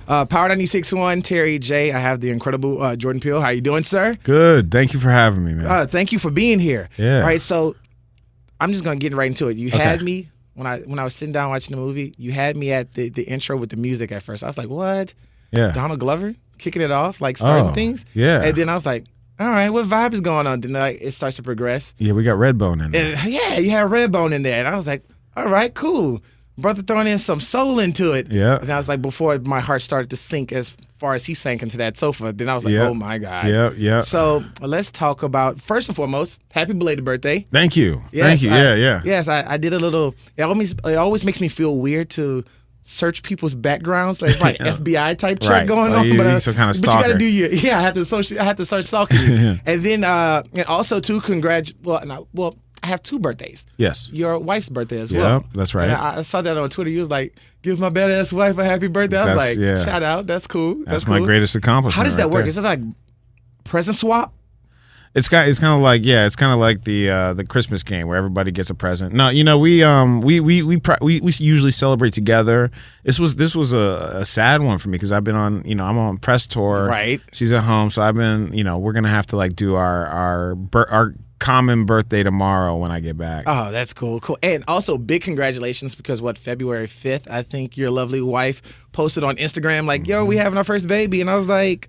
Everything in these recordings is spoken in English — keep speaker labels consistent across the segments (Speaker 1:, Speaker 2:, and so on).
Speaker 1: Power 96.1, Terry J. I have the incredible Jordan Peele. How you doing, sir?
Speaker 2: Good. Thank you for having me, man.
Speaker 1: Thank you for being here.
Speaker 2: Yeah.
Speaker 1: All right, so I'm just gonna get right into it. You had me when I was sitting down watching the movie. You had me at the intro with the music at first. I was like, what?
Speaker 2: Yeah.
Speaker 1: Donald Glover kicking it off, like starting things.
Speaker 2: Yeah.
Speaker 1: And then I was like, all right, what vibe is going on? Then it starts to progress.
Speaker 2: Yeah, we got Redbone in there.
Speaker 1: And yeah, you had Redbone in there, and I was like, all right, cool. Brother throwing in some soul into it.
Speaker 2: Yeah.
Speaker 1: And I was like, before my heart started to sink as far as he sank into that sofa, then I was like, oh my God.
Speaker 2: Yeah, yeah.
Speaker 1: So let's talk about, first and foremost, happy belated birthday.
Speaker 2: Thank you.
Speaker 1: Yes,
Speaker 2: Thank you. Yeah.
Speaker 1: Yes, I did a little, it always makes me feel weird to search people's backgrounds. Like, it's like FBI type check going on.
Speaker 2: But some kind of stalker.
Speaker 1: But you got to do I have to start stalking you. And then, and also too, I have two birthdays.
Speaker 2: Yes.
Speaker 1: Your wife's birthday as well.
Speaker 2: Yeah, that's right.
Speaker 1: And I saw that on Twitter. You was like, give my badass wife a happy birthday. I was like, shout out. That's cool.
Speaker 2: That's my greatest accomplishment.
Speaker 1: How does that work? Is it like present swap?
Speaker 2: It's kind of like the Christmas game where everybody gets a present. No, we usually celebrate together. This was a sad one for me because I've been on I'm on press tour.
Speaker 1: Right.
Speaker 2: She's at home, so I've been we're gonna have to like do our common birthday tomorrow when I get back.
Speaker 1: Oh, that's cool. And also big congratulations because February 5th, I think your lovely wife posted on Instagram like, yo, we having our first baby, and I was like,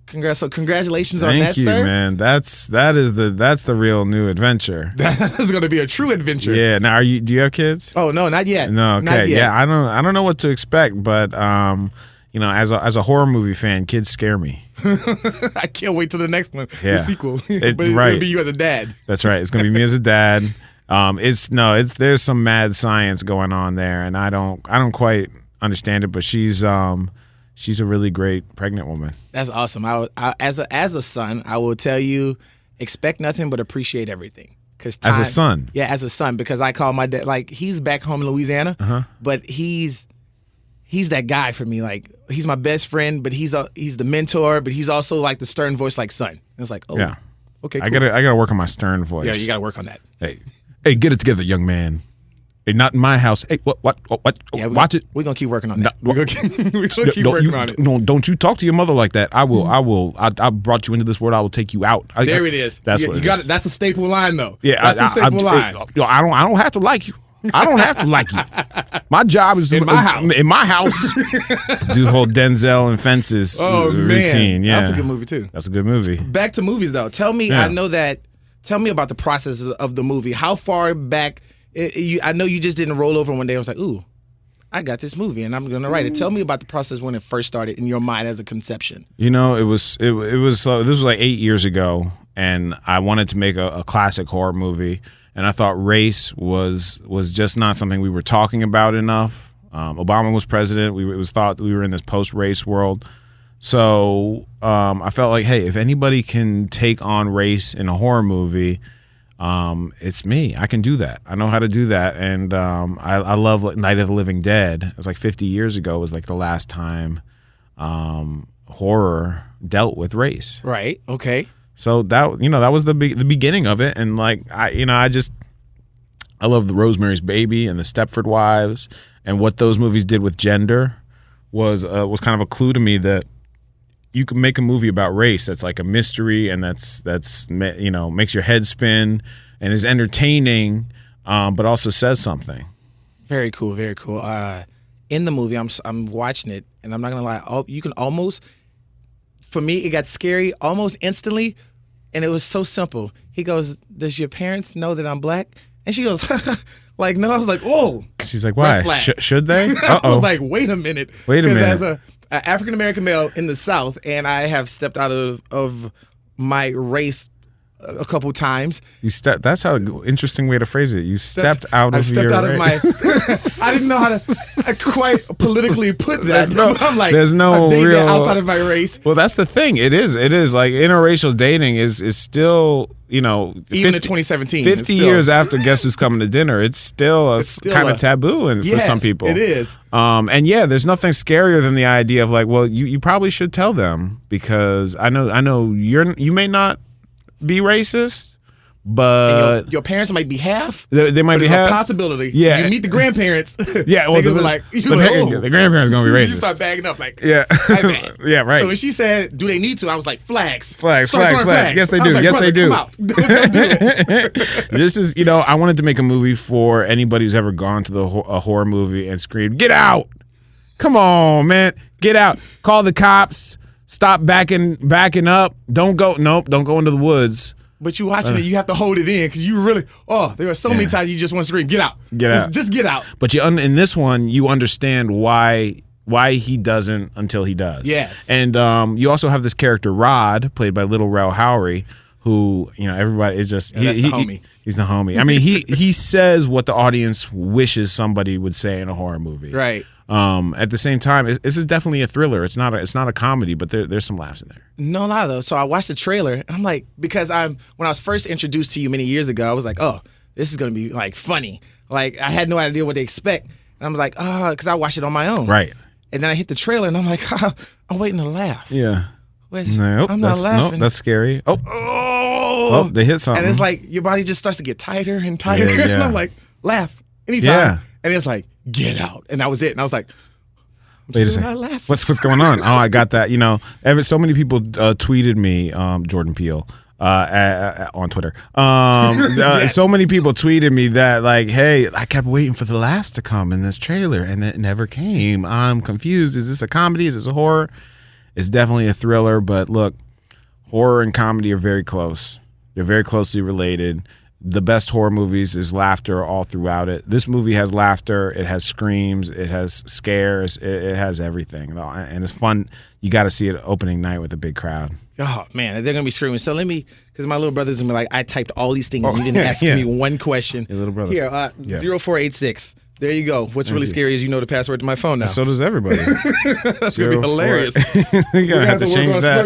Speaker 1: congrats. So congratulations on that,
Speaker 2: sir. Thank you, man. That's the real new adventure.
Speaker 1: That's going to be a true adventure.
Speaker 2: Yeah. Now, do you have kids?
Speaker 1: Oh, no, not yet.
Speaker 2: No. Okay.
Speaker 1: Not yet.
Speaker 2: Yeah. I don't know what to expect, but as a horror movie fan, kids scare me.
Speaker 1: I can't wait till the next one,
Speaker 2: yeah.
Speaker 1: the sequel. But it's gonna be you as a dad.
Speaker 2: That's right. It's gonna be me as a dad. There's some mad science going on there, and I don't quite understand it. But she's a really great pregnant woman.
Speaker 1: That's awesome. As a son, I will tell you, expect nothing but appreciate everything.
Speaker 2: As a son,
Speaker 1: yeah, as a son, because I call my dad, like, he's back home in Louisiana, but he's that guy for me. Like, he's my best friend, but he's the mentor, but he's also like the stern voice, like son. And it's like, oh, yeah, okay, cool.
Speaker 2: I gotta work on my stern voice.
Speaker 1: Yeah, you gotta work on that.
Speaker 2: Hey, get it together, young man. Hey, not in my house. Hey, what?
Speaker 1: Yeah,
Speaker 2: watch it.
Speaker 1: We're gonna keep working on that. We're gonna keep working on it.
Speaker 2: No, don't you talk to your mother like that. I will. I brought you into this world. I will take you out.
Speaker 1: There it is.
Speaker 2: That's what
Speaker 1: you got it. That's a staple line, though.
Speaker 2: Yeah,
Speaker 1: that's a staple line.
Speaker 2: I don't have to like you. I don't have to like you. My job is
Speaker 1: in my house.
Speaker 2: In my house, do the whole Denzel and Fences routine. Yeah,
Speaker 1: that's a good movie too.
Speaker 2: That's a good movie.
Speaker 1: Back to movies though. Tell me, Tell me about the process of the movie. How far back? I know you just didn't roll over one day. I was like, ooh, I got this movie and I'm gonna write it. Tell me about the process when it first started in your mind as a conception.
Speaker 2: It was this was like 8 years ago, and I wanted to make a classic horror movie. And I thought race was just not something we were talking about enough. Obama was president. It was thought we were in this post-race world. So I felt like, hey, if anybody can take on race in a horror movie, it's me. I can do that. I know how to do that. And I love Night of the Living Dead. It was like 50 years ago was like the last time horror dealt with race.
Speaker 1: Right. Okay.
Speaker 2: So that was the beginning of it, and like I love the Rosemary's Baby and the Stepford Wives, and what those movies did with gender was kind of a clue to me that you can make a movie about race that's like a mystery and that's makes your head spin and is entertaining, but also says something.
Speaker 1: Very cool, very cool. In the movie, I'm watching it, and I'm not gonna lie, you can almost. For me, it got scary almost instantly, and it was so simple. He goes, does your parents know that I'm black? And she goes, like, no. I was like, oh.
Speaker 2: She's like, why? Should they?
Speaker 1: I was like, wait a minute.
Speaker 2: As
Speaker 1: an African-American male in the South, and I have stepped out of my race a couple times.
Speaker 2: That's how interesting way to phrase it. You stepped out of your race.
Speaker 1: I didn't know how to quite politically put that. I'm like,
Speaker 2: there's no
Speaker 1: I'm dating
Speaker 2: real
Speaker 1: outside of my race.
Speaker 2: Well, that's the thing. It is like interracial dating is still,
Speaker 1: even
Speaker 2: 50,
Speaker 1: in 2017,
Speaker 2: 50 years after Guess Who's Coming to Dinner, it's still kind of taboo for some people.
Speaker 1: It is.
Speaker 2: And yeah, there's nothing scarier than the idea of like, well, you probably should tell them, because I know you may not be racist, but
Speaker 1: your parents might be half.
Speaker 2: They might
Speaker 1: but
Speaker 2: be
Speaker 1: there's
Speaker 2: half.
Speaker 1: A possibility.
Speaker 2: Yeah.
Speaker 1: You meet the grandparents.
Speaker 2: Yeah, well,
Speaker 1: they're gonna be like,
Speaker 2: the grandparents gonna be racist.
Speaker 1: You start bagging up like,
Speaker 2: yeah, yeah, right.
Speaker 1: So when she said, "Do they need to?" I was like, "Flags,
Speaker 2: flags." Yes, they do.
Speaker 1: Like,
Speaker 2: yes, they do.
Speaker 1: Come out. Don't do it.
Speaker 2: This is, I wanted to make a movie for anybody who's ever gone to a horror movie and screamed, "Get out! Come on, man, get out! Call the cops! Stop backing up! Don't go into the woods."
Speaker 1: But you watching it, you have to hold it in because you really. Oh, there are so many times you just want to scream, "Get out! Just get out!"
Speaker 2: But in this one, you understand why he doesn't until he does.
Speaker 1: Yes.
Speaker 2: And you also have this character Rod, played by Little Rel Howery, who everybody is just
Speaker 1: that's the homie.
Speaker 2: He's the homie. I mean, he says what the audience wishes somebody would say in a horror movie.
Speaker 1: Right.
Speaker 2: At the same time, this is definitely a thriller. It's not a comedy, but there's some laughs in there.
Speaker 1: No lie though. So I watched the trailer and I'm like, because when I was first introduced to you many years ago, I was like, oh, this is gonna be like funny. Like I had no idea what to expect. And I was like, because I watched it on my own.
Speaker 2: Right.
Speaker 1: And then I hit the trailer and I'm like, I'm waiting to laugh.
Speaker 2: Yeah.
Speaker 1: Nope, I'm not laughing.
Speaker 2: Nope, that's scary. Oh, they hit something.
Speaker 1: And it's like your body just starts to get tighter and tighter.
Speaker 2: Yeah.
Speaker 1: And I'm like, laugh anytime.
Speaker 2: Yeah.
Speaker 1: And it's like, get out. And that was it. And I was like,
Speaker 2: Wait a
Speaker 1: still
Speaker 2: second.
Speaker 1: not laughing.
Speaker 2: What's going on? Oh, I got that. So many people tweeted me, Jordan Peele, on Twitter.
Speaker 1: Yes.
Speaker 2: So many people tweeted me that, like, hey, I kept waiting for the laughs to come in this trailer, and it never came. I'm confused. Is this a comedy? Is this a horror? It's definitely a thriller, but look, horror and comedy are very close. They're very closely related. The best horror movies is laughter all throughout it. This movie has laughter. It has screams. It has scares. It has everything. And it's fun. You got to see it opening night with a big crowd.
Speaker 1: Oh, man, they're going to be screaming. So because my little brother's going to be like, I typed all these things and you didn't ask me one question.
Speaker 2: Your little brother.
Speaker 1: Here, 0486. There you go. What's really scary is you know the password to my phone now.
Speaker 2: So does everybody.
Speaker 1: That's going to be hilarious.
Speaker 2: You're going to have to change that.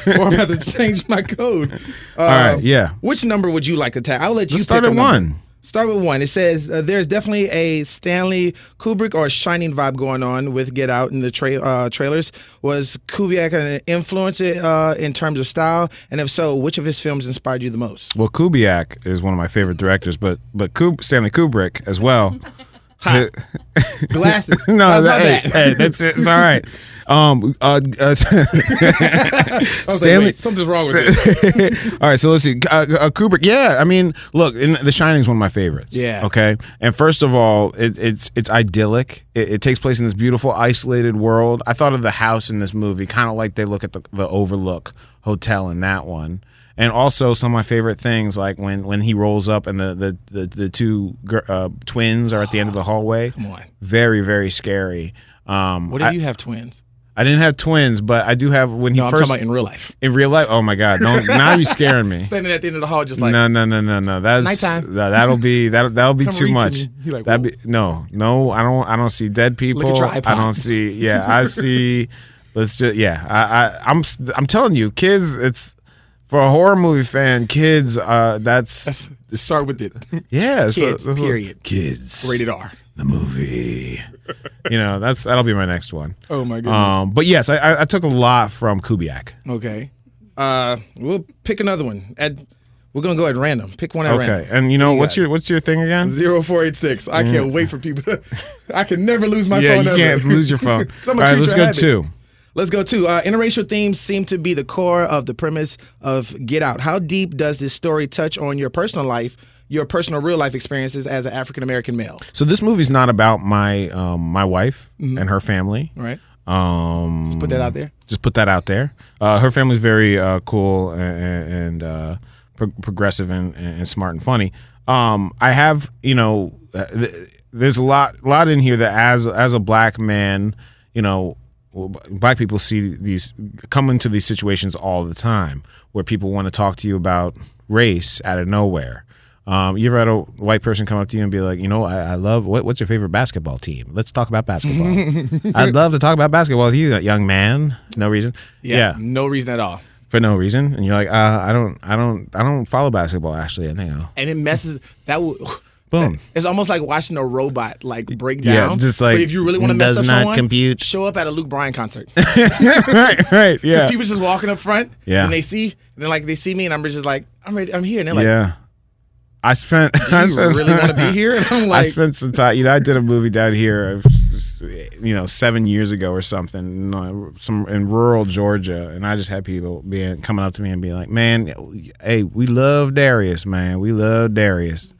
Speaker 1: Or I'm going to have to change my code.
Speaker 2: All right, yeah.
Speaker 1: Which number would you like to tag? I'll let you
Speaker 2: start
Speaker 1: pick
Speaker 2: at
Speaker 1: a number.
Speaker 2: 1.
Speaker 1: Start with 1. It says there's definitely a Stanley Kubrick or Shining vibe going on with Get Out in the trailers. Was Kubrick an influence in terms of style? And if so, which of his films inspired you the most?
Speaker 2: Well, Kubrick is one of my favorite directors, but Stanley Kubrick as well.
Speaker 1: Glasses.
Speaker 2: No,
Speaker 1: that's
Speaker 2: hey, that's it. It's all right.
Speaker 1: Stanley, something's wrong with it.
Speaker 2: All right, so let's see. Kubrick. Yeah, I mean, look, The Shining is one of my favorites.
Speaker 1: Yeah.
Speaker 2: Okay. And first of all, it's idyllic. It takes place in this beautiful, isolated world. I thought of the house in this movie, kind of like they look at the Overlook Hotel in that one. And also some of my favorite things, like when he rolls up and the two twins are at the end of the hallway.
Speaker 1: Come on.
Speaker 2: Very, very scary.
Speaker 1: What if you have twins?
Speaker 2: I didn't have twins, but I do have when he
Speaker 1: I'm
Speaker 2: first.
Speaker 1: talking about in real life.
Speaker 2: In real life? Oh my God! Don't now you're scaring me.
Speaker 1: Standing at the end of the hall, just like
Speaker 2: No. That's
Speaker 1: nighttime.
Speaker 2: That'll be
Speaker 1: Come
Speaker 2: too
Speaker 1: read to
Speaker 2: much.
Speaker 1: me. You're like,
Speaker 2: That'd be no. I don't see dead people.
Speaker 1: Look at your iPod.
Speaker 2: I don't see. Yeah, I see. Let's just I'm telling you, kids. It's for a horror movie fan. Kids. That's
Speaker 1: start with it.
Speaker 2: Yeah.
Speaker 1: Kids. Period.
Speaker 2: Kids.
Speaker 1: Rated R.
Speaker 2: The movie. That'll be my next one.
Speaker 1: Oh my goodness.
Speaker 2: But yes, I took a lot from Kubrick.
Speaker 1: Okay. We'll pick another one. We're gonna go at random. Pick one at random.
Speaker 2: Okay. And what's your thing again?
Speaker 1: 0486. I can't wait for people. I can never lose my phone.
Speaker 2: Yeah, you
Speaker 1: ever.
Speaker 2: can't lose your phone. All right, let's go 2.
Speaker 1: Let's go 2. Interracial themes seem to be the core of the premise of Get Out. How deep does this story touch on your personal life, your personal real life experiences as an African American male?
Speaker 2: So this movie's not about my my wife and her family.
Speaker 1: Right. Just put that out there.
Speaker 2: Just put that out there. Her family's very cool and progressive and smart and funny. I have there's a lot in here that as a black man, black people come into these situations all the time where people want to talk to you about race out of nowhere. You ever had a white person come up to you and be like, I love, what's your favorite basketball team? Let's talk about basketball. I'd love to talk about basketball with you, that young man. No reason. Yeah.
Speaker 1: No reason at all.
Speaker 2: For no reason. And you're like, I don't follow basketball actually. I think.
Speaker 1: And it messes
Speaker 2: Boom.
Speaker 1: It's almost like watching a robot like break down.
Speaker 2: Yeah, just like
Speaker 1: but if you really want to mess
Speaker 2: does
Speaker 1: up
Speaker 2: not
Speaker 1: someone,
Speaker 2: compute.
Speaker 1: show up at a Luke Bryan concert.
Speaker 2: right, yeah.
Speaker 1: Because people just walking up front,
Speaker 2: Yeah.
Speaker 1: and they see me, and I'm just like, I'm ready, I'm here, and they're like,
Speaker 2: Yeah. I spent.
Speaker 1: do you really want to be here? And I'm like,
Speaker 2: I spent some time. I did a movie down here, 7 years ago or something, in rural Georgia, and I just had people coming up to me and being like, "Man, hey, we love Darius, man. We love Darius.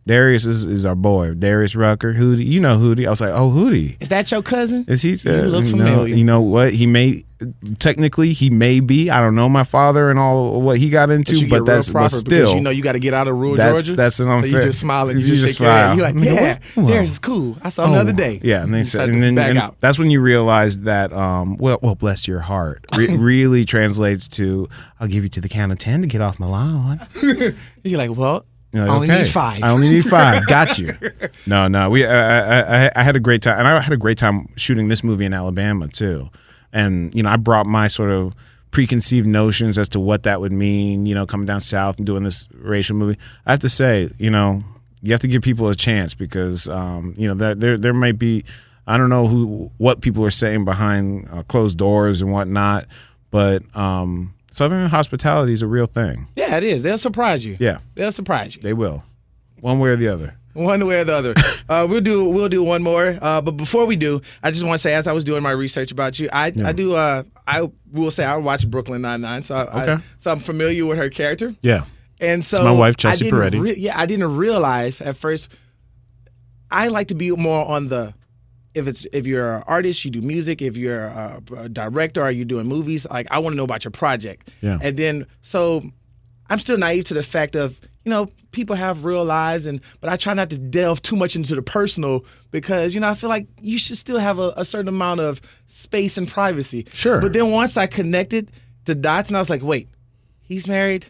Speaker 2: Darius is our boy, Darius Rucker. Hootie, you know Hootie." I was like, "Oh, Hootie,
Speaker 1: is that your cousin?"
Speaker 2: is he?
Speaker 1: You look familiar.
Speaker 2: You know what? He may be. I don't know my father and all what he got into, but that's but still,
Speaker 1: you got to get out of rural
Speaker 2: that's,
Speaker 1: Georgia.
Speaker 2: That's an unfair.
Speaker 1: So you just smile and you just shake your
Speaker 2: smile.
Speaker 1: head. You're like, yeah, Darius is cool. I saw him the other day.
Speaker 2: Yeah, and they said,
Speaker 1: and
Speaker 2: then that's when you realize that, well, bless your heart, really translates to, I'll give you to the count of 10 to get off my lawn.
Speaker 1: You're like, well,
Speaker 2: You're like,
Speaker 1: I only
Speaker 2: okay.
Speaker 1: need 5.
Speaker 2: I only need 5. Got you. No, I had a great time, and I had a great time shooting this movie in Alabama too. And I brought my sort of preconceived notions as to what that would mean, coming down south and doing this racial movie. I have to say, you have to give people a chance because, there might be, I don't know what people are saying behind closed doors and whatnot, but Southern hospitality is a real thing.
Speaker 1: Yeah, it is. They'll surprise you.
Speaker 2: Yeah,
Speaker 1: they'll surprise you.
Speaker 2: They will, one way or the other.
Speaker 1: One way or the other. We'll do one more. But before we do, I just want to say, as I was doing my research about you, I will say I watch Brooklyn Nine-Nine, so I'm familiar with her character.
Speaker 2: Yeah.
Speaker 1: And so
Speaker 2: it's my wife, Chelsea Peretti.
Speaker 1: I didn't realize at first. I like to be more on the, if you're an artist, you do music. If you're a director or you're doing movies, like I want to know about your project.
Speaker 2: Yeah.
Speaker 1: And then so I'm still naive to the fact of, people have real lives, but I try not to delve too much into the personal because, I feel like you should still have a certain amount of space and privacy.
Speaker 2: Sure.
Speaker 1: But then once I connected the dots and I was like, wait, he's married.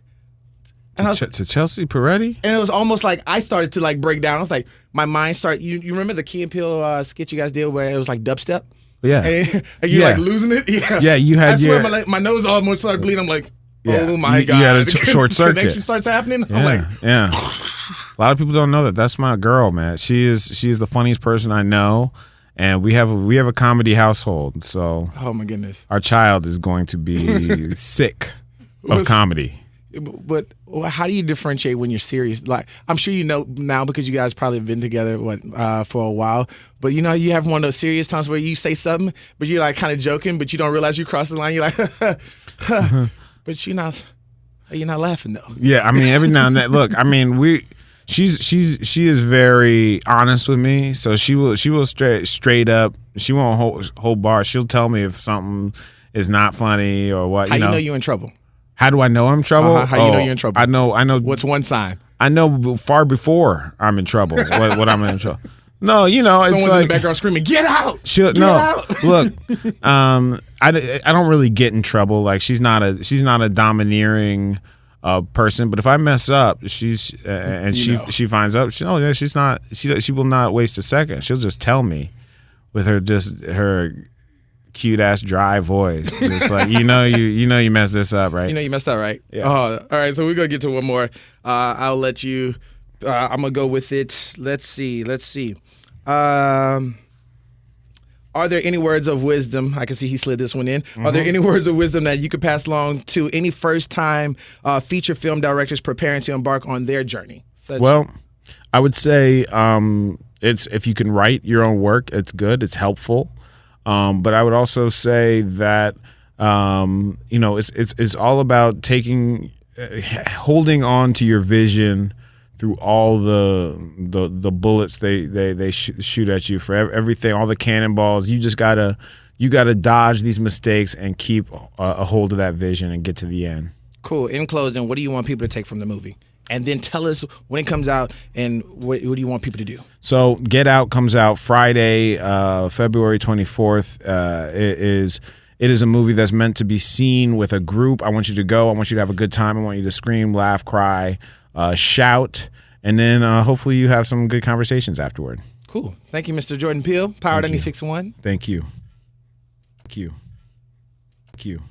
Speaker 1: And
Speaker 2: To Chelsea Peretti?
Speaker 1: And it was almost like I started to like break down. I was like, my mind started, you remember the Key and Peele skit you guys did where it was like dubstep?
Speaker 2: Yeah.
Speaker 1: And you're like losing it? Yeah.
Speaker 2: Yeah, you had
Speaker 1: I swear my nose almost started bleeding. I'm like, oh my God.
Speaker 2: You had a short circuit.
Speaker 1: Connection starts happening.
Speaker 2: Yeah,
Speaker 1: I'm like,
Speaker 2: yeah. A lot of people don't know that. That's my girl, man. She is the funniest person I know, and we have a comedy household. So,
Speaker 1: oh my goodness,
Speaker 2: our child is going to be sick of comedy.
Speaker 1: But how do you differentiate when you're serious? Like, I'm sure you know now because you guys probably have been together for a while. But you have one of those serious times where you say something, but you're like kind of joking, but you don't realize you crossed the line. You're like, but you're not laughing though.
Speaker 2: Yeah, I mean every now and then. Look, I mean she is very honest with me, so she will straight up. She won't hold bar. She'll tell me if something is not funny or what.
Speaker 1: How you know you're in trouble?
Speaker 2: How do I know I'm in trouble?
Speaker 1: How you know you're in trouble?
Speaker 2: I know.
Speaker 1: What's one sign?
Speaker 2: I know far before I'm in trouble. what I'm in trouble. No, it's
Speaker 1: someone's
Speaker 2: like
Speaker 1: in the background screaming, "Get out!"
Speaker 2: Get out. Look, I don't really get in trouble. Like she's not a domineering person. But if I mess up, she finds out. She will not waste a second. She'll just tell me with her cute ass dry voice, just like you messed this up, right?
Speaker 1: You messed up, right?
Speaker 2: Yeah.
Speaker 1: All right, so we're gonna get to one more. I'll let you. I'm gonna go with it. Let's see. Are there any words of wisdom? I can see he slid this one in. Mm-hmm. Are there any words of wisdom that you could pass along to any first-time feature film directors preparing to embark on their journey?
Speaker 2: Well, I would say it's if you can write your own work, it's good. It's helpful. But I would also say that it's all about holding on to your vision through all the bullets they shoot at you, for everything, all the cannonballs. You gotta dodge these mistakes and keep a hold of that vision and get to the end.
Speaker 1: Cool. In closing, what do you want people to take from the movie? And then tell us when it comes out and what do you want people to do?
Speaker 2: So Get Out comes out Friday, February 24th. It is a movie that's meant to be seen with a group. I want you to go. I want you to have a good time. I want you to scream, laugh, cry, shout, and then hopefully you have some good conversations afterward.
Speaker 1: Cool. Thank you, Mr. Jordan Peele. Power 96.1.
Speaker 2: Thank you. Thank you. Thank you.